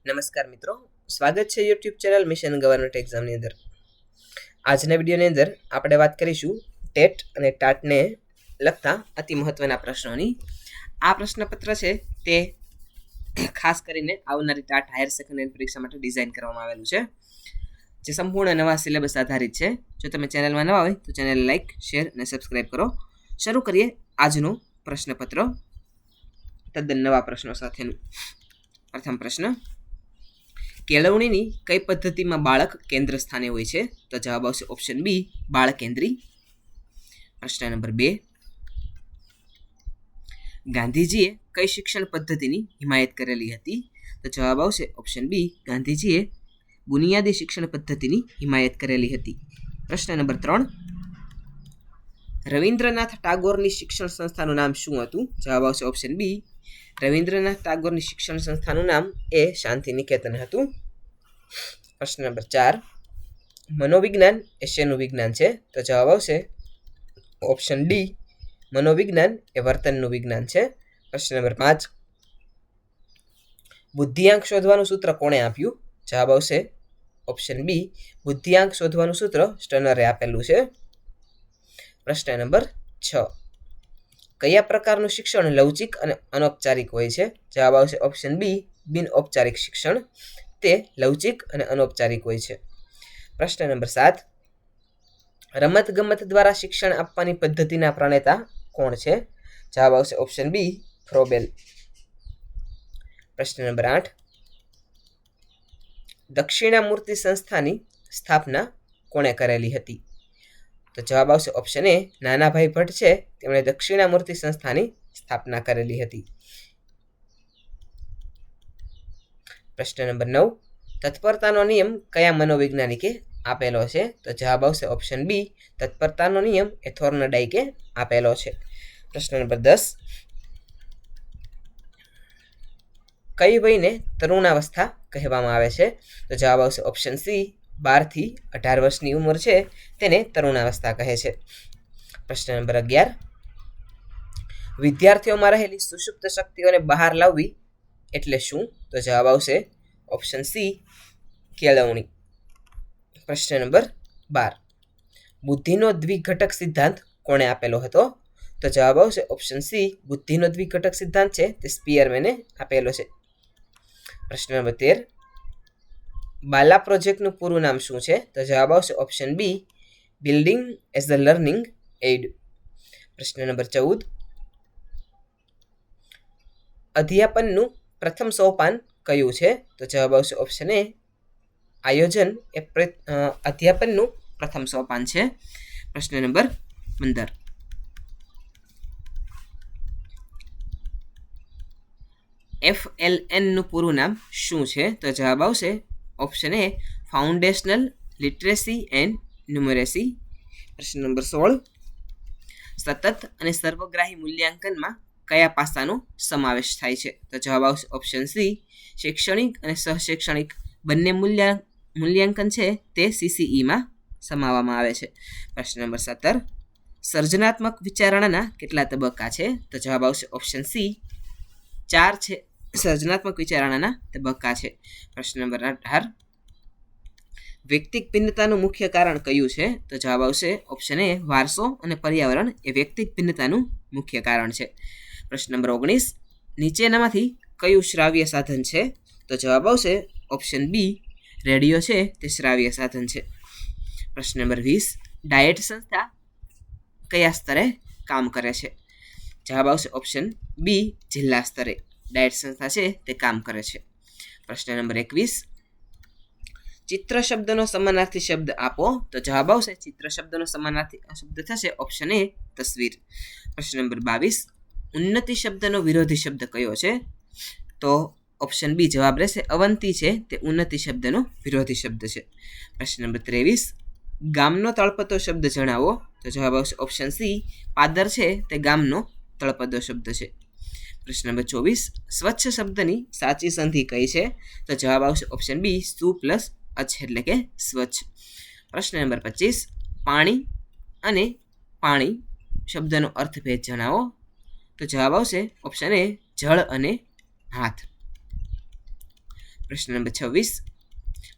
નમસ્કાર મિત્રો, સ્વાગત છે યુટ્યુબ ચેનલ મિશન ગવર્નમેન્ટ એક્ઝામની અંદર. આજના વિડીયોની અંદર આપણે વાત કરીશું ટેટ અને ટાટને લગતા અતિ મહત્વના પ્રશ્નોની. આ પ્રશ્નપત્ર છે તે ખાસ કરીને આવનારી ટાટ હાયર સેકન્ડરી પરીક્ષા માટે ડિઝાઇન કરવામાં આવેલું છે, જે સંપૂર્ણ નવા સિલેબસ આધારિત છે. જો તમે ચેનલમાં નવા હોય તો ચેનલ લાઇક, શેર અને સબસ્ક્રાઇબ કરો. શરૂ કરીએ આજનું પ્રશ્નપત્ર તદ્દન નવા પ્રશ્નો સાથેનું. પ્રથમ પ્રશ્ન: કેળવણીની કઈ પદ્ધતિમાં બાળક કેન્દ્ર સ્થાને હોય છે? તો જવાબ આવશે ઓપ્શન બી, બાળ કેન્દ્રી. પ્રશ્ન નંબર 2: ગાંધીજીએ કઈ શિક્ષણ પદ્ધતિની હિમાયત કરેલી હતી? તો જવાબ આવશે ઓપ્શન બી, ગાંધીજીએ બુનિયાદી શિક્ષણ પદ્ધતિની હિમાયત કરેલી હતી. પ્રશ્ન નંબર 3: રવિન્દ્રનાથ ટાગોરની શિક્ષણ સંસ્થાનું નામ શું હતું? જવાબ આવશે ઓપ્શન બી, રવિન્દ્રનાથ ટાગોરની શિક્ષણ સંસ્થાનું નામ એ શાંતિ નિકેતન હતું. પ્રશ્ન નંબર 4: મનોવિજ્ઞાન એ શેનું વિજ્ઞાન છે? તો જવાબ આવશે ઓપ્શન ડી, મનોવિજ્ઞાન એ વર્તનનું વિજ્ઞાન છે. પ્રશ્ન નંબર 5: બુદ્ધિઆંક શોધવાનું સૂત્ર કોણે આપ્યું? જવાબ આવશે ઓપ્શન બી, બુદ્ધિઆંક શોધવાનું સૂત્ર સ્ટનરે આપેલું છે. પ્રશ્ન નંબર 6: કયા પ્રકારનું શિક્ષણ લવચિક અને અનૌપચારિક હોય છે? જવાબ આવશે ઓપ્શન બી, બિન ઔપચારિક શિક્ષણ તે લવચિક અને અનૌપચારિક હોય છે. પ્રશ્ન નંબર 7: રમત ગમત દ્વારા શિક્ષણ આપવાની પદ્ધતિના પ્રણેતા કોણ છે? જવાબ આવશે ઓપ્શન બી, ફ્રોબેલ. પ્રશ્ન નંબર 8: દક્ષિણામૂર્તિ સંસ્થાની સ્થાપના કોણે કરેલી હતી? તો જવાબ આવશે ઓપ્શન એ, નાનાભાઈ ભટ્ટ છે તેમણે દક્ષિણામૂર્તિ સંસ્થાની સ્થાપના કરેલી હતી. પ્રશ્ન નંબર 9: તત્પરતાનો નિયમ કયા મનોવૈજ્ઞાનિકે આપેલો છે? તો જવાબ આવશે ઓપ્શન બી, તત્પરતાનો નિયમ એ થોર્નડાઇકે આપેલો છે. પ્રશ્ન નંબર 10: કઈ વયને તરુણાવસ્થા કહેવામાં આવે છે? તો જવાબ આવશે ઓપ્શન સી, 12 થી 18 વર્ષની ઉંમર છે તેને તરુણાવસ્થા કહે છે. પ્રશ્ન નંબર 11: વિદ્યાર્થીઓમાં રહેલી સુષુપ્ત શક્તિઓને બહાર લાવવી એટલે શું? તો જવાબ આવશે ઓપ્શન સી, કેળવણી. પ્રશ્ન નંબર 12: બુદ્ધિનો દ્વિઘટક સિદ્ધાંત કોણે આપેલો હતો? તો જવાબ આવશે ઓપ્શન સી, બુદ્ધિનો દ્વિઘટક સિદ્ધાંત છે તે સ્પિયરમેને આપેલો છે. પ્રશ્ન નંબર 13: બાલા પ્રોજેક્ટનું પૂરું નામ શું છે? તો જવાબ આવશે option B, building as the learning aid. પ્રશ્ન નંબર 14: અધ્યાપનનું પ્રથમ સોપાન કયું છે? તો જવાબ આવશે ઓપ્શન એ, આયોજન એ અધ્યાપનનું પ્રથમ સોપાન છે. પ્રશ્ન નંબર 15: FLNનું પૂરું નામ શું છે? તો જવાબ આવશે option A, foundational literacy and numeracy. પ્રશ્ન નંબર 16: સતત અને સર્વગ્રાહી મૂલ્યાંકનમાં કયા પાસાનો સમાવેશ થાય છે? તો જવાબ આવશે ઓપ્શન સી, શૈક્ષણિક અને સહશૈક્ષણિક બંને મૂલ્યાંકન છે તે CCEમાં સમાવવામાં આવે છે. પ્રશ્ન નંબર 17: સર્જનાત્મક વિચારણાના કેટલા તબક્કા છે? તો જવાબ આવશે ઓપ્શન સી, 4 છે સર્જનાત્મક વિચારણાના તબક્કા છે. પ્રશ્ન નંબર 18: વ્યક્તિક ભિન્નતાનું મુખ્ય કારણ કયું છે? તો જવાબ આવશે ઓપ્શન એ, વારસો અને પર્યાવરણ એ વ્યક્તિક ભિન્નતાનું મુખ્ય કારણ છે. પ્રશ્ન નંબર 19: નીચેનામાંથી કયું શ્રાવ્ય સાધન છે? તો જવાબ આવશે ઓપ્શન બી, રેડિયો છે તે શ્રાવ્ય સાધન છે. પ્રશ્ન નંબર 20: ડાયટ સંસ્થા કયા સ્તરે કામ કરે છે? જવાબ આવશે ઓપ્શન બી, જિલ્લા સ્તરે ડાયટ સંસ્થા છે તે કામ કરે છે. પ્રશ્ન નંબર 21: ચિત્ર શબ્દનો સમાનાર્થી શબ્દ આપો. તો જવાબ આવશે ચિત્ર શબ્દનો સમાનાર્થી શબ્દ થશે ઓપ્શન એ, તસવીર. પ્રશ્ન નંબર 22: ઉન્નતિ શબ્દનો વિરોધી શબ્દ કયો છે? તો ઓપ્શન બી જવાબ રહેશે, અવંતી છે તે ઉન્નતિ શબ્દનો વિરોધી શબ્દ છે. પ્રશ્ન નંબર 23: ગામનો તળપદો શબ્દ જણાવો. તો જવાબ આવશે ઓપ્શન સી, પાદર છે તે ગામનો તળપદો શબ્દ છે. પ્રશ્ન નંબર 24: સ્વચ્છ શબ્દની સાચી સંધિ કઈ છે? તો જવાબ આવશે ઓપ્શન બી, સુ પ્લસ અચ્છ એટલે કે સ્વચ્છ. પ્રશ્ન નંબર 25: પાણી અને પાણી શબ્દનો અર્થભેદ જણાવો. તો જવાબ આવશે ઓપ્શન એ, જળ અને હાથ. પ્રશ્ન નંબર 26,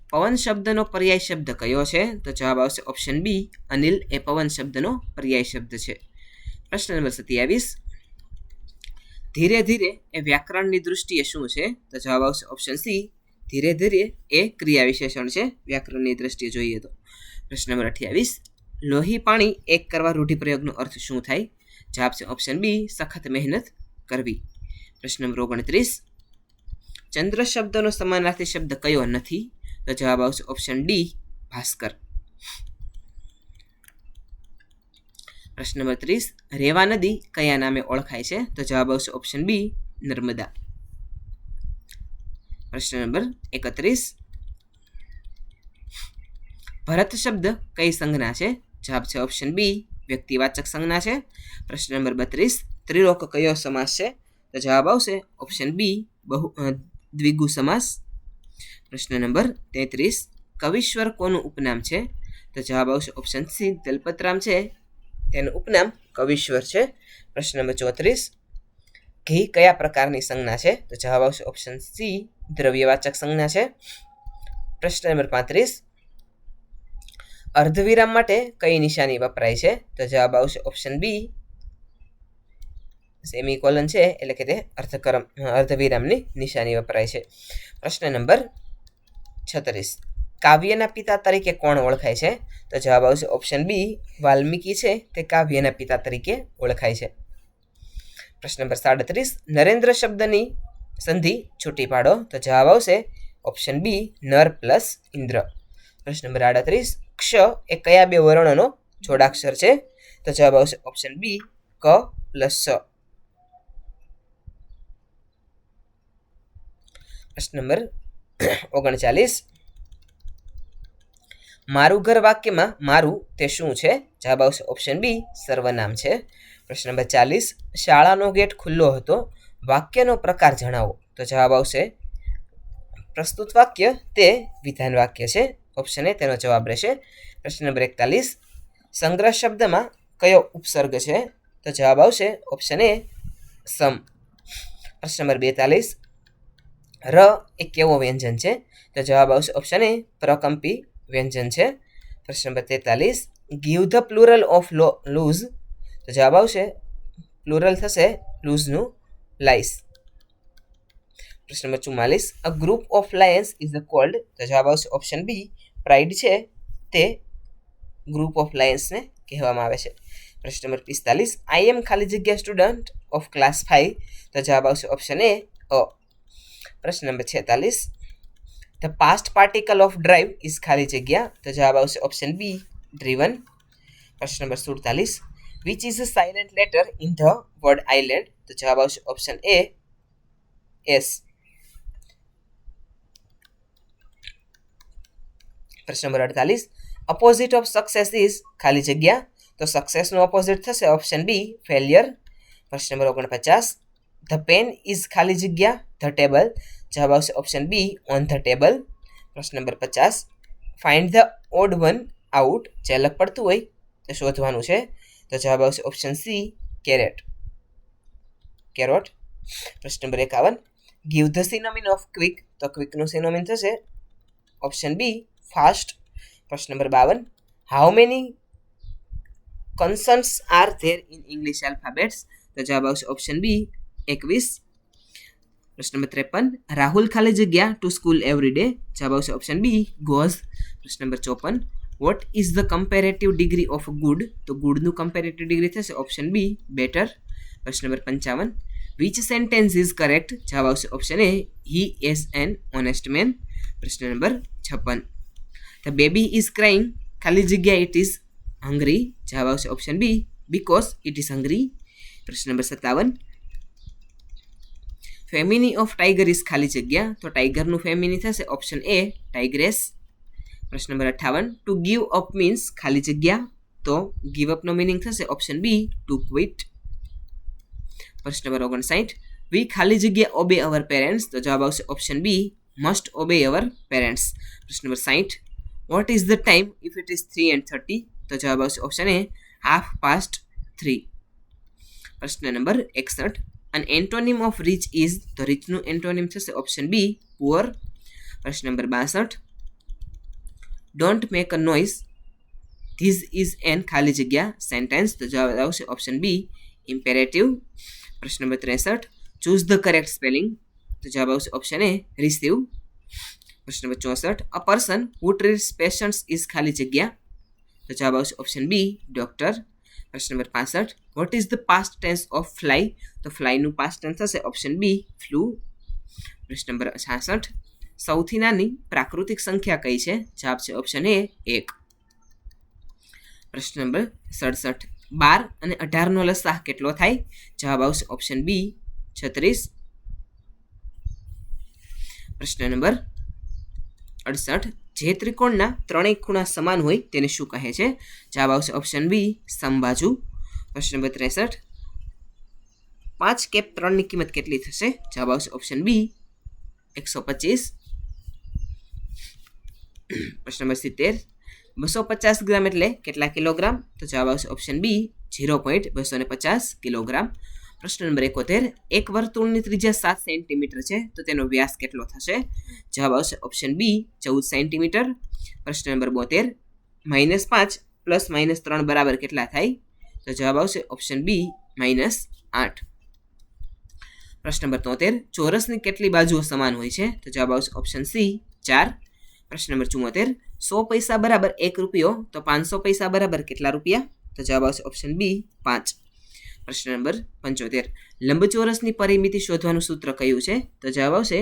પવન શબ્દનો પર્યાય શબ્દ કયો છે? તો જવાબ આવશે ઓપ્શન બી, અનિલ એ પવન શબ્દનો પર્યાય શબ્દ છે. પ્રશ્ન નંબર 27, ધીરે ધીરે એ વ્યાકરણની દૃષ્ટિએ શું છે? તો જવાબ આવશે ઓપ્શન સી, ધીરે ધીરે એ ક્રિયા વિશેષણ છે વ્યાકરણની દ્રષ્ટિએ જોઈએ તો. પ્રશ્ન નંબર 28, લોહી પાણી એક કરવા રૂઢિપ્રયોગનો અર્થ શું થાય? જવાબ છે ઓપ્શન બી, સખત મહેનત કરવી. પ્રશ્ન નંબર 29, ચંદ્ર શબ્દનો સમાનાર્થી શબ્દ કયો નથી? તો જવાબ આવશે ઓપ્શન ડી, ભાસ્કર. પ્રશ્ન નંબર 30, રેવા નદી કયા નામે ઓળખાય છે? તો જવાબ આવશે ઓપ્શન બી, નર્મદા. પ્રશ્ન નંબર 31, ભરત શબ્દ કઈ સંજ્ઞા છે? જવાબ છે ઓપ્શન બી, વ્યક્તિવાચક સંજ્ઞા છે. પ્રશ્ન નંબર 32, ત્રિલોક કયો સમાસ છે? તો જવાબ આવશે ઓપ્શન બી, દ્વિગુ સમાસ. પ્રશ્ન નંબર 33, કવિશ્વર કોનું ઉપનામ છે? તો જવાબ આવશે ઓપ્શન સી, દલપતરામ છે તેનું ઉપનામ કવિશ્વર છે. પ્રશ્ન નંબર 34, ઘી કયા પ્રકારની સંજ્ઞા છે? તો જવાબ આવશે ઓપ્શન સી, દ્રવ્યવાચક સંજ્ઞા છે. પ્રશ્ન નંબર 35, અર્ધવિરામ માટે કઈ નિશાની વપરાય છે? તો જવાબ આવશે ઓપ્શન બી, સેમિકોલન છે એટલે કે તે અર્ધવિરામની નિશાની વપરાય છે. પ્રશ્ન નંબર 36, કાવ્યના પિતા તરીકે કોણ ઓળખાય છે? તો જવાબ આવશે ઓપ્શન બી, વાલ્મીકી છે તે કાવ્યના પિતા તરીકે ઓળખાય છે. પ્રશ્ન નંબર 37, નરેન્દ્ર શબ્દની સંધિ છૂટી પાડો. તો જવાબ આવશે ઓપ્શન બી, નર પ્લસ ઇન્દ્ર. પ્રશ્ન નંબર 38, ક્ષ એ કયા બે વર્ણનો જોડાક્ષર છે? તો જવાબ આવશે ઓપ્શન બી, ક પ્લસ સ. પ્રશ્ન નંબર 39, મારું ઘર વાક્યમાં મારું તે શું છે? જવાબ આવશે ઓપ્શન બી, સર્વનામ છે. પ્રશ્ન નંબર 40, શાળાનો ગેટ ખુલ્લો હતો, વાક્યનો પ્રકાર જણાવો. તો જવાબ આવશે પ્રસ્તુત વાક્ય તે વિધાન વાક્ય છે. ઓપ્શન એ તેનો જવાબ રહેશે. પ્રશ્ન નંબર 41, સંગ્રહ શબ્દમાં કયો ઉપસર્ગ છે? તો જવાબ આવશે ઓપ્શન એ, સમ. પ્રશ્ન નંબર 42, ર એ કેવો વ્યંજન છે? તો જવાબ આવશે ઓપ્શન એ, પ્રકંપી વ્યંજન છે. પ્રશ્ન નંબર 43, give the plural of louse. તો જવાબ આવશે પ્લુરલ થશે લૂઝનું, લાઇસ. પ્રશ્ન નંબર 44, a group of lions is called. તો જવાબ આવશે ઓપ્શન બી, પ્રાઇડ છે તે ગ્રુપ ઓફ લાયન્સને કહેવામાં આવે છે. પ્રશ્ન નંબર 45, આઈ એમ ખાલી જગ્યા સ્ટુડન્ટ ઓફ ક્લાસ 5. તો જવાબ આવશે ઓપ્શન એ, અ. પ્રશ્ન number 46, the past participle of drive is ખાલી જગ્યા. તો જવાબ આવશે ઓપ્શન બી, ડ્રીવન. પ્રશ્ન number 47, which is a silent letter in the word island. તો જવાબ આવશે ઓપ્શન એ, એસ. પ્રશ્ન number 48, opposite of success is ખાલી જગ્યા. તો સક્સેસનું ઓપોઝિટ થશે ઓપ્શન બી, ફેલિયર. પ્રશ્ન નંબર 49, ધ પેન ઇઝ ખાલી જગ્યા ધ ટેબલ. જવાબ આવશે option B, on the table. પ્રશ્ન number 50, find the odd one out. જે અલગ પડતું હોય તે શોધવાનું છે. તો જવાબ આવશે ઓપ્શન સી, કેરેટ. પ્રશ્ન number 51, give the synonym of quick. તો ક્વિકનું સિનોમિન થશે ઓપ્શન બી, ફાસ્ટ. પ્રશ્ન number 52, how many consonants are there in English alphabets. તો જવાબ આવશે ઓપ્શન બી, 21. પ્રશ્ન નંબર 53, રાહુલ ખાલી જગ્યા ટુ સ્કૂલ એવરી ડે. જવાબ આવશે ઓપ્શન બી, ગોઝ. પ્રશ્ન number 54, what is the comparative degree of good. તો ગુડનું કમ્પેરેટિવ ડિગ્રી થશે ઓપ્શન બી, બેટર. પ્રશ્ન number 55, which sentence is correct. જવાબ આવશે option A, he is an honest man. પ્રશ્ન number 56, the baby is crying ખાલી જગ્યા ઇટ ઇઝ હંગ્રી. જવાબ આવશે option B, because it is hungry. પ્રશ્ન number 57, feminine of tiger is ખાલી જગ્યા. તો ટાઈગરનું ફેમિની થશે ઓપ્શન એ, ટાઈગ્રેસ. પ્રશ્ન number 58, to give up means ખાલી જગ્યા. તો ગીવ અપનો મિનિંગ થશે ઓપ્શન બી, ટુ ક્વિટ. પ્રશ્ન નંબર 59, વી ખાલી જગ્યા ઓબે અવર પેરેન્ટ્સ. તો જવાબ આવશે option B, must obey our parents. પ્રશ્ન number 60, what is the time if it is 3:30. તો જવાબ આવશે ઓપ્શન એ, 3:30. પ્રશ્ન number 61, an antonym of rich is. તો રીચનું એન્ટોનિમ થશે ઓપ્શન બી, પુઅર. પ્રશ્ન number 62, don't make a noise, this is an ખાલી જગ્યા સેન્ટેન્સ. તો જવાબ આવશે ઓપ્શન બી ઇમ્પેરેટિવ. પ્રશ્ન number 63, choose the correct spelling. તો જવાબ આવશે ઓપ્શન એ રિસીવ. પ્રશ્ન number 64, a person who treats patients is ખાલી જગ્યા. તો જવાબ આવશે ઓપ્શન બી ડોક્ટર. પ્રશ્ન number 65, what is the past tense of fly. તો ફ્લાયનું પાસ્ટ ટેન્સ થશે ઓપ્શન બી ફ્લુ. પ્રશ્ન નંબર 66, સૌથી નાની પ્રાકૃતિક સંખ્યા કઈ છે. જવાબ છે ઓપ્શન એ 1. પ્રશ્ન નંબર 67, 12 અને 18નો લસાઅ કેટલો થાય. જવાબ આવશે ઓપ્શન બી 36. પ્રશ્ન નંબર 68, જે ત્રિકોણના ત્રણેય ખૂણા સમાન હોય તેને શું કહે છે. જવાબ આવશે ઓપ્શન બી સમબાજુ. પ્રશ્ન નંબર 63, 5/3 ની કિંમત કેટલી થશે. જવાબ આવશે ઓપ્શન બી 125. પ્રશ્ન નંબર 70, 250 ગ્રામ એટલે કેટલા કિલોગ્રામ. તો જવાબ આવશે ઓપ્શન બી 0.250 કિલોગ્રામ. પ્રશ્ન નંબર 71, એક વર્તુળની ત્રિજ્યા 7 સેન્ટીમીટર છે તો તેનો વ્યાસ કેટલો થશે. જવાબ આવશે ઓપ્શન બી 14 સેન્ટીમીટર. પ્રશ્ન નંબર 72, -5 + -3 બરાબર કેટલા થાય. તો જવાબ આવશે ઓપ્શન બી -8. પ્રશ્ન નંબર 73, ચોરસની કેટલી બાજુઓ સમાન હોય છે. તો જવાબ આવશે ઓપ્શન સી 4. પ્રશ્ન નંબર 74, 100 પૈસા બરાબર 1 રૂપિયો તો 500 પૈસા બરાબર કેટલા રૂપિયા. તો જવાબ આવશે ઓપ્શન બી 5. પ્રશ્ન નંબર 75, લંબચોરસની પરિમિતિ શોધવાનું સૂત્ર કયું છે. તો જવાબ આવશે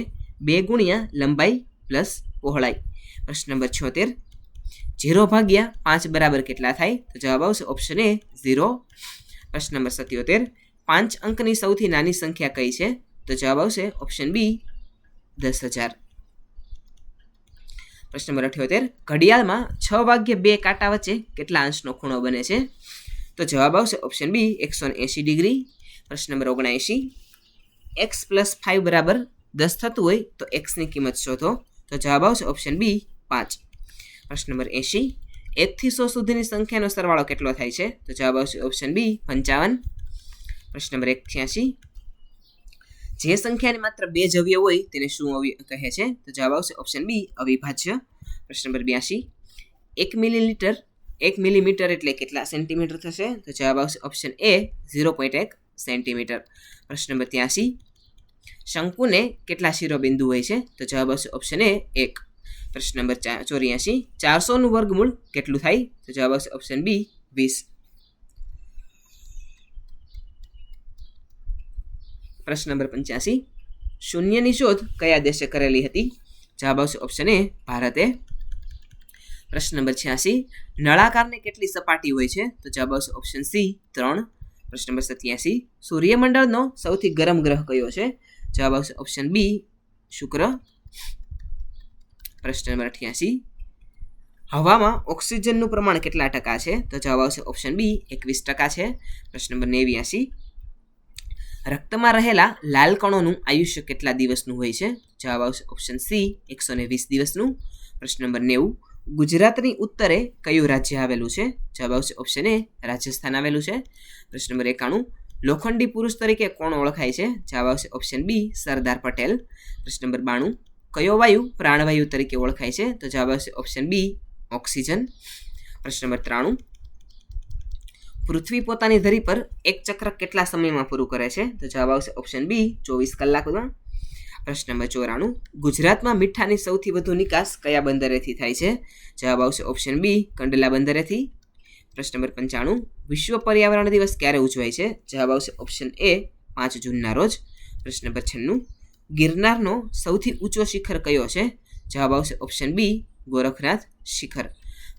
2 ગુણ્યા લંબાઈ પ્લસ પહોળાઈ. પ્રશ્ન નંબર 76, 0/5 બરાબર કેટલા થાય. તો જવાબ આવશે ઓપ્શન એ 0. પ્રશ્ન નંબર 77, 5 અંકની સૌથી નાની સંખ્યા કઈ છે. તો જવાબ આવશે ઓપ્શન બી 10,000. પ્રશ્ન નંબર 78, ઘડિયાળમાં 6 વાગ્યે 2 કાંટા વચ્ચે કેટલા અંશનો ખૂણો બને છે. તો જવાબ આવશે ઓપ્શન બી 180 ડિગ્રી. પ્રશ્ન નંબર 79, x + 5 બરાબર 10 થતું હોય તો એક્સની કિંમત શોધો. તો જવાબ આવશે ઓપ્શન બી 5. પ્રશ્ન નંબર 80, 1 થી 100 સુધીની સંખ્યાનો સરવાળો કેટલો થાય છે. તો જવાબ આવશે ઓપ્શન બી 55. પ્રશ્ન નંબર 81, જે સંખ્યાને માત્ર 2 જ અવયવ હોય તેને શું કહે છે. તો જવાબ આવશે ઓપ્શન બી અવિભાજ્ય. પ્રશ્ન નંબર 82, 1 મિલીમીટર એટલે કેટલા સેન્ટીમીટર થશે. તો જવાબ આવશે ઓપ્શન એ 0.1 સેન્ટીમીટર. પ્રશ્ન નંબર 83, શંકુને કેટલા શિરોબિંદુ હોય છે. તો જવાબ આવશે ઓપ્શન એ 1. પ્રશ્ન નંબર 84, 400નું વર્ગમૂળ કેટલું થાય. તો જવાબ આવશે ઓપ્શન બી 20. પ્રશ્ન નંબર 85, શૂન્યની શોધ કયા દેશે કરેલી હતી. જવાબ આવશે ઓપ્શન એ ભારતે. પ્રશ્ન નંબર 86, નળાકારને કેટલી સપાટી હોય છે. તો જવાબ આવશે ઓપ્શન સી 3. પ્રશ્ન નંબર 87, સૂર્યમંડળનો સૌથી ગરમ ગ્રહ કયો છે. જવાબ આવશે ઓપ્શન બી શુક્ર. પ્રશ્ન નંબર 88, હવામાં ઓક્સિજનનું પ્રમાણ કેટલા ટકા છે. તો જવાબ આવશે ઓપ્શન બી 21% છે. પ્રશ્ન નંબર 89, રક્તમાં રહેલા લાલ કણોનું આયુષ્ય કેટલા દિવસનું હોય છે. જવાબ આવશે ઓપ્શન સી 120 દિવસનું. પ્રશ્ન નંબર 90, ગુજરાતની ઉત્તરે કયું રાજ્ય આવેલું છે. જવાબ આવશે ઓપ્શન એ રાજસ્થાન આવેલું છે. પ્રશ્ન નંબર 91, લોખંડી પુરુષ તરીકે કોણ ઓળખાય છે. જવાબ આવશે ઓપ્શન બી સરદાર પટેલ. પ્રશ્ન નંબર 92, કયો વાયુ પ્રાણવાયુ તરીકે ઓળખાય છે. તો જવાબ આવશે ઓપ્શન બી ઓક્સિજન. પ્રશ્ન નંબર 93, પૃથ્વી પોતાની ધરી પર એક ચક્ર કેટલા સમયમાં પૂરું કરે છે. તો જવાબ આવશે ઓપ્શન બી 24 કલાકમાં. પ્રશ્ન નંબર 94, ગુજરાતમાં મીઠાની સૌથી વધુ નિકાસ કયા બંદરેથી થાય છે. જવાબ આવશે ઓપ્શન બી કંડલા બંદરેથી. પ્રશ્ન નંબર 95, વિશ્વ પર્યાવરણ દિવસ ક્યારે ઉજવાય છે. જવાબ આવશે ઓપ્શન એ 5 જૂનના રોજ. પ્રશ્ન નંબર 96, ગિરનારનો સૌથી ઊંચો શિખર કયો છે. જવાબ આવશે ઓપ્શન બી ગોરખનાથ શિખર.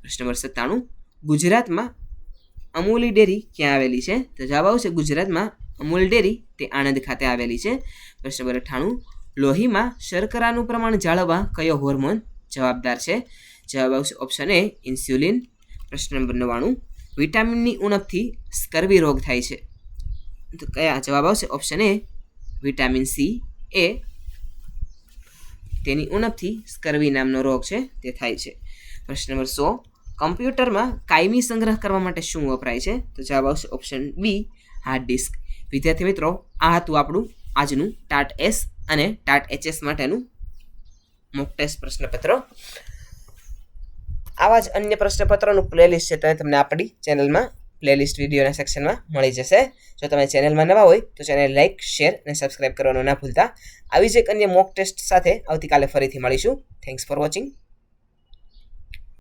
પ્રશ્ન નંબર 97, ગુજરાતમાં અમૂલી ડેરી ક્યાં આવેલી છે. તો જવાબ આવશે ગુજરાતમાં અમૂલ ડેરી તે આણંદ ખાતે આવેલી છે. પ્રશ્ન નંબર 98, લોહીમાં શર્કરાનું પ્રમાણ જાળવવા કયો હોર્મોન જવાબદાર છે. જવાબ આવશે ઓપ્શન એ ઇન્સ્યુલિન. પ્રશ્ન નંબર 99, વિટામિનની ઉણપથી સ્કર્વી રોગ થાય છે. તો કયા જવાબ આવશે ઓપ્શન એ વિટામિન સી એ તેની ઉણપથી સ્કર્વી નામનો રોગ છે તે થાય છે. પ્રશ્ન નંબર 100, કમ્પ્યુટરમાં કાયમી સંગ્રહ કરવા માટે શું વપરાય છે. તો જવાબ આવશે ઓપ્શન બી હાર્ડ ડિસ્ક. વિદ્યાર્થી મિત્રો, આ હતું આપણું આજનું ટાટ એસ અને ટાટ એચએસ માટેનું મોક ટેસ્ટ પ્રશ્નપત્રો. આવા જ અન્ય પ્રશ્નપત્રોનું પ્લેલિસ્ટ છે તે તમને આપણી ચેનલમાં પ્લેલિસ્ટ વિડીયોના સેક્શનમાં મળી જશે. જો તમે ચેનલમાં નવા હોય તો ચેનલ લાઇક, શેર અને સબસ્ક્રાઇબ કરવાનું ના ભૂલતા. આવી જ એક અન્ય મોક ટેસ્ટ સાથે આવતીકાલે ફરીથી મળીશું. Thanks for watching.